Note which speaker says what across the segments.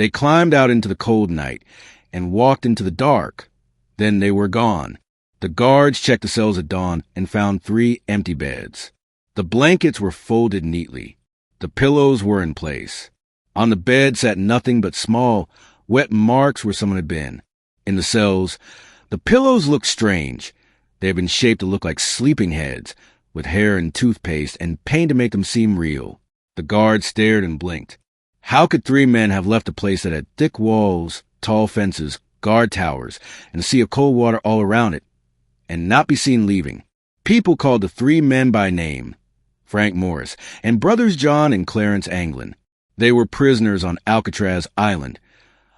Speaker 1: They climbed out into the cold night and walked into the dark. Then they were gone. The guards checked the cells at dawn and found 3 empty beds. The blankets were folded neatly. The pillows were in place. On the bed sat nothing but small, wet marks where someone had been. In the cells, the pillows looked strange. They had been shaped to look like sleeping heads, with hair and toothpaste and paint to make them seem real. The guards stared and blinked. How could 3 men have left a place that had thick walls, tall fences, guard towers, and a sea of cold water all around it, and not be seen leaving? People called the 3 men by name, Frank Morris, and brothers John and Clarence Anglin. They were prisoners on Alcatraz Island,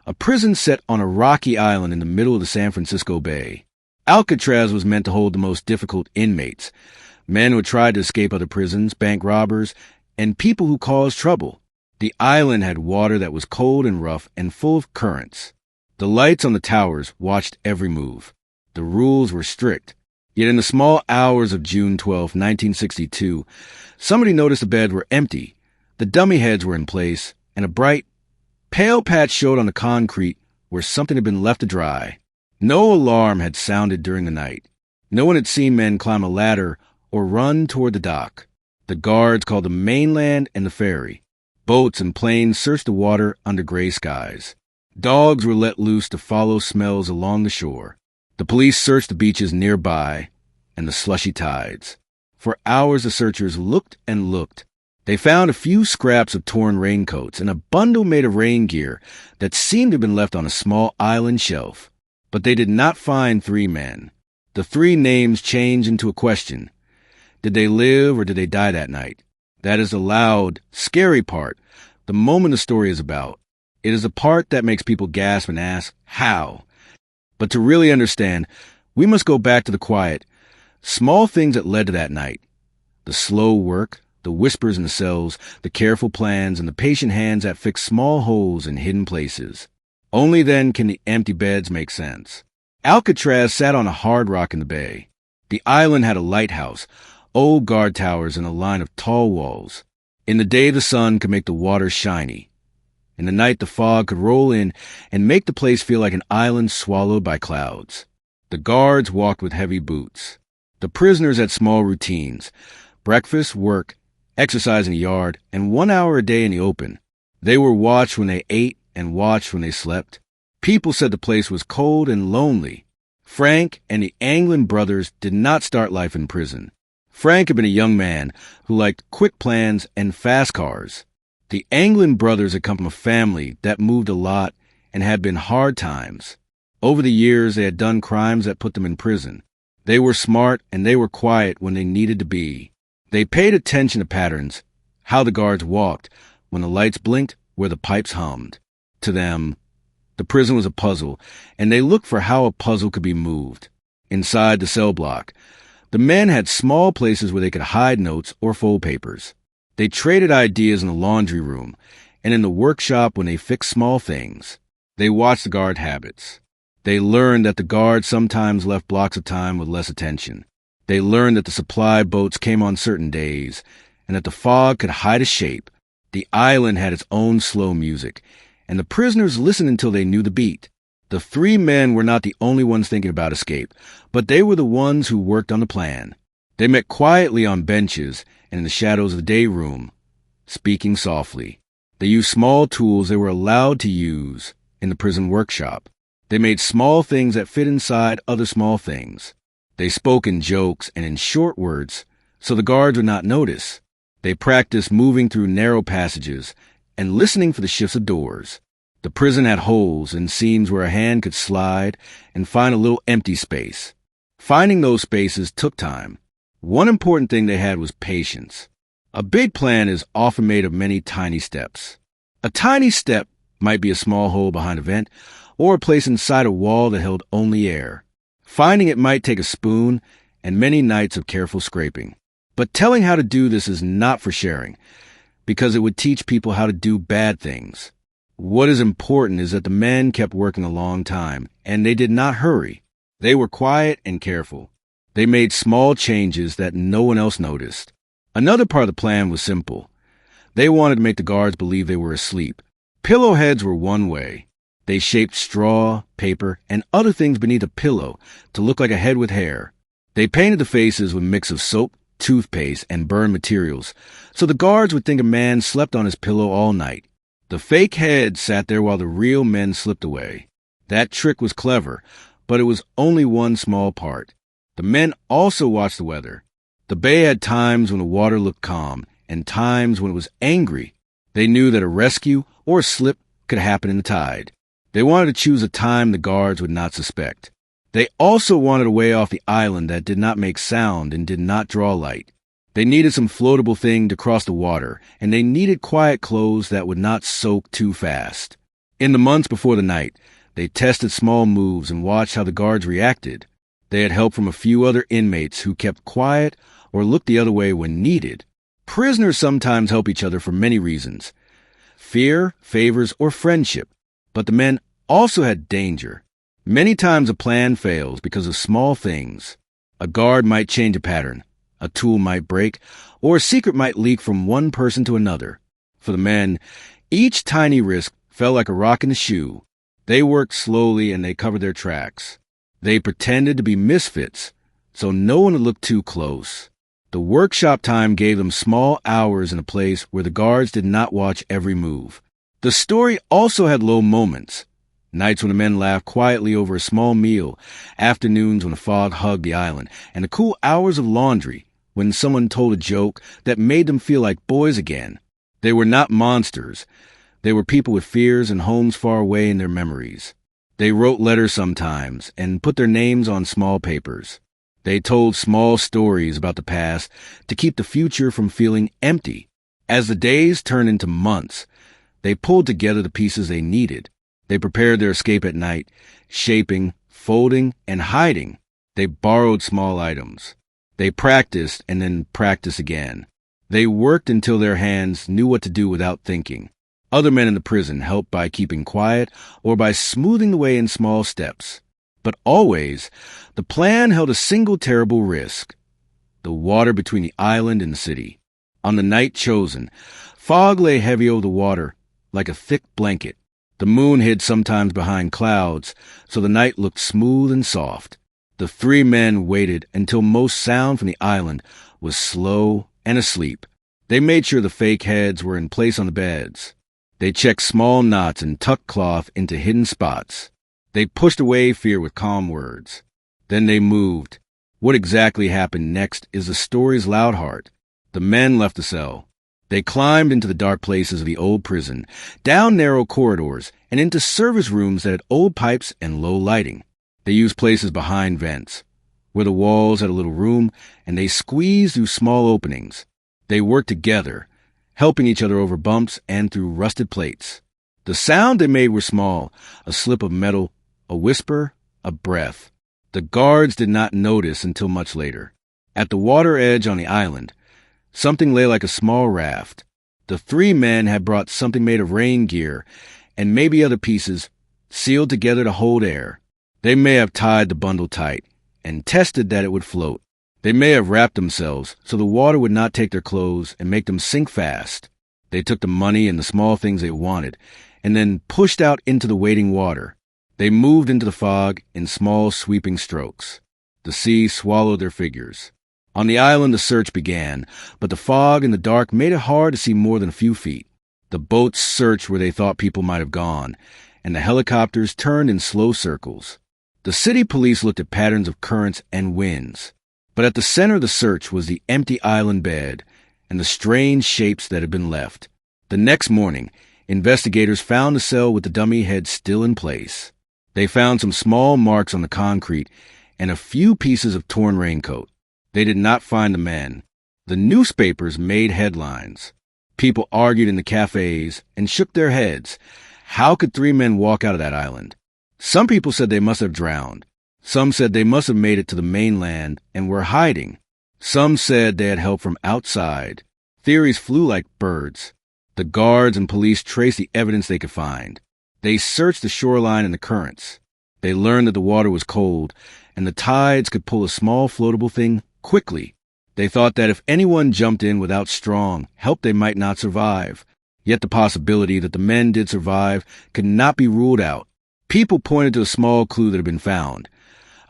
Speaker 1: a prison set on a rocky island in the middle of the San Francisco Bay. Alcatraz was meant to hold the most difficult inmates, men who had tried to escape other prisons, bank robbers, and people who caused trouble. The island had water that was cold and rough and full of currents. The lights on the towers watched every move. The rules were strict. Yet in the small hours of June 12, 1962, somebody noticed the beds were empty. The dummy heads were in place, and a bright, pale patch showed on the concrete where something had been left to dry. No alarm had sounded during the night. No one had seen men climb a ladder or run toward the dock. The guards called the mainland and the ferry. Boats and planes searched the water under gray skies. Dogs were let loose to follow smells along the shore. The police searched the beaches nearby and the slushy tides. For hours the searchers looked and looked. They found a few scraps of torn raincoats and a bundle made of rain gear that seemed to have been left on a small island shelf. But they did not find 3 men. The 3 names changed into a question. Did they live or did they die that night? That is the loud, scary part, the moment the story is about. It is the part that makes people gasp and ask, how? But to really understand, we must go back to the quiet, small things that led to that night. The slow work, the whispers in the cells, the careful plans, and the patient hands that fix small holes in hidden places. Only then can the empty beds make sense. Alcatraz sat on a hard rock in the bay. The island had a lighthouse, old guard towers, and a line of tall walls. In the day, the sun could make the water shiny. In the night, the fog could roll in and make the place feel like an island swallowed by clouds. The guards walked with heavy boots. The prisoners had small routines: breakfast, work, exercise in the yard, and 1 hour a day in the open. They were watched when they ate and watched when they slept. People said the place was cold and lonely. Frank and the Anglin brothers did not start life in prison. Frank had been a young man who liked quick plans and fast cars. The Anglin brothers had come from a family that moved a lot and had been hard times. Over the years, they had done crimes that put them in prison. They were smart and they were quiet when they needed to be. They paid attention to patterns, how the guards walked, when the lights blinked, where the pipes hummed. To them, the prison was a puzzle, and they looked for how a puzzle could be moved. Inside the cell block, the men had small places where they could hide notes or fold papers. They traded ideas in the laundry room and in the workshop when they fixed small things. They watched the guard habits. They learned that the guards sometimes left blocks of time with less attention. They learned that the supply boats came on certain days and that the fog could hide a shape. The island had its own slow music, and the prisoners listened until they knew the beat. The 3 men were not the only ones thinking about escape, but they were the ones who worked on the plan. They met quietly on benches and in the shadows of the day room, speaking softly. They used small tools they were allowed to use in the prison workshop. They made small things that fit inside other small things. They spoke in jokes and in short words, so the guards would not notice. They practiced moving through narrow passages and listening for the shifts of doors. The prison had holes and seams where a hand could slide and find a little empty space. Finding those spaces took time. One important thing they had was patience. A big plan is often made of many tiny steps. A tiny step might be a small hole behind a vent or a place inside a wall that held only air. Finding it might take a spoon and many nights of careful scraping. But telling how to do this is not for sharing, because it would teach people how to do bad things. What is important is that the men kept working a long time, and they did not hurry. They were quiet and careful. They made small changes that no one else noticed. Another part of the plan was simple. They wanted to make the guards believe they were asleep. Pillow heads were one way. They shaped straw, paper, and other things beneath a pillow to look like a head with hair. They painted the faces with a mix of soap, toothpaste, and burned materials, so the guards would think a man slept on his pillow all night. The fake heads sat there while the real men slipped away. That trick was clever, but it was only one small part. The men also watched the weather. The bay had times when the water looked calm, and times when it was angry. They knew that a rescue or a slip could happen in the tide. They wanted to choose a time the guards would not suspect. They also wanted a way off the island that did not make sound and did not draw light. They needed some floatable thing to cross the water, and they needed quiet clothes that would not soak too fast. In the months before the night, they tested small moves and watched how the guards reacted. They had help from a few other inmates who kept quiet or looked the other way when needed. Prisoners sometimes help each other for many reasons: fear, favors, or friendship. But the men also had danger. Many times a plan fails because of small things. A guard might change a pattern, a tool might break, or a secret might leak from one person to another. For the men, each tiny risk felt like a rock in the shoe. They worked slowly and they covered their tracks. They pretended to be misfits, so no one would look too close. The workshop time gave them small hours in a place where the guards did not watch every move. The story also had low moments. Nights when the men laughed quietly over a small meal, afternoons when the fog hugged the island, and the cool hours of laundry when someone told a joke that made them feel like boys again. They were not monsters. They were people with fears and homes far away in their memories. They wrote letters sometimes and put their names on small papers. They told small stories about the past to keep the future from feeling empty. As the days turned into months, they pulled together the pieces they needed. They prepared their escape at night, shaping, folding, and hiding. They borrowed small items. They practiced and then practiced again. They worked until their hands knew what to do without thinking. Other men in the prison helped by keeping quiet or by smoothing the way in small steps. But always, the plan held a single terrible risk: the water between the island and the city. On the night chosen, fog lay heavy over the water like a thick blanket. The moon hid sometimes behind clouds, so the night looked smooth and soft. The three men waited until most sound from the island was slow and asleep. They made sure the fake heads were in place on the beds. They checked small knots and tucked cloth into hidden spots. They pushed away fear with calm words. Then they moved. What exactly happened next is the story's loud heart. The men left the cell. They climbed into the dark places of the old prison, down narrow corridors, and into service rooms that had old pipes and low lighting. They used places behind vents, where the walls had a little room, and they squeezed through small openings. They worked together, helping each other over bumps and through rusted plates. The sound they made were small: a slip of metal, a whisper, a breath. The guards did not notice until much later. At the water edge on the island, something lay like a small raft. The three men had brought something made of rain gear and maybe other pieces, sealed together to hold air. They may have tied the bundle tight and tested that it would float. They may have wrapped themselves so the water would not take their clothes and make them sink fast. They took the money and the small things they wanted and then pushed out into the waiting water. They moved into the fog in small sweeping strokes. The sea swallowed their figures. On the island the search began, but the fog and the dark made it hard to see more than a few feet. The boats searched where they thought people might have gone, and the helicopters turned in slow circles. The city police looked at patterns of currents and winds. But at the center of the search was the empty island bed and the strange shapes that had been left. The next morning, investigators found the cell with the dummy head still in place. They found some small marks on the concrete and a few pieces of torn raincoat. They did not find the men. The newspapers made headlines. People argued in the cafes and shook their heads. How could three men walk out of that island? Some people said they must have drowned. Some said they must have made it to the mainland and were hiding. Some said they had help from outside. Theories flew like birds. The guards and police traced the evidence they could find. They searched the shoreline and the currents. They learned that the water was cold, and the tides could pull a small floatable thing quickly. They thought that if anyone jumped in without strong help, they might not survive. Yet the possibility that the men did survive could not be ruled out. People pointed to a small clue that had been found.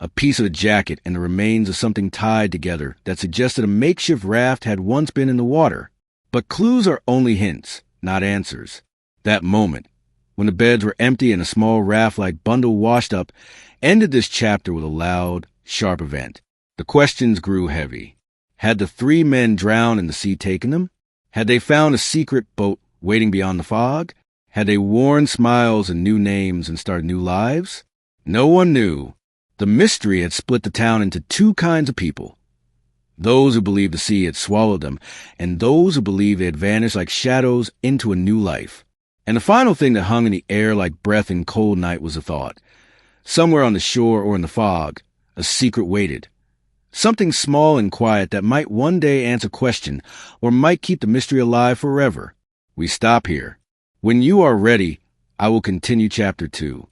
Speaker 1: A piece of a jacket and the remains of something tied together that suggested a makeshift raft had once been in the water. But clues are only hints, not answers. That moment, when the beds were empty and a small raft-like bundle washed up, ended this chapter with a loud, sharp event. The questions grew heavy. Had the 3 men drowned and the sea taken them? Had they found a secret boat waiting beyond the fog? Had they worn smiles and new names and started new lives? No one knew. The mystery had split the town into 2 kinds of people. Those who believed the sea had swallowed them, and those who believed they had vanished like shadows into a new life. And the final thing that hung in the air like breath in cold night was a thought. Somewhere on the shore or in the fog, a secret waited. Something small and quiet that might one day answer a question or might keep the mystery alive forever. We stop here. When you are ready, I will continue chapter 2.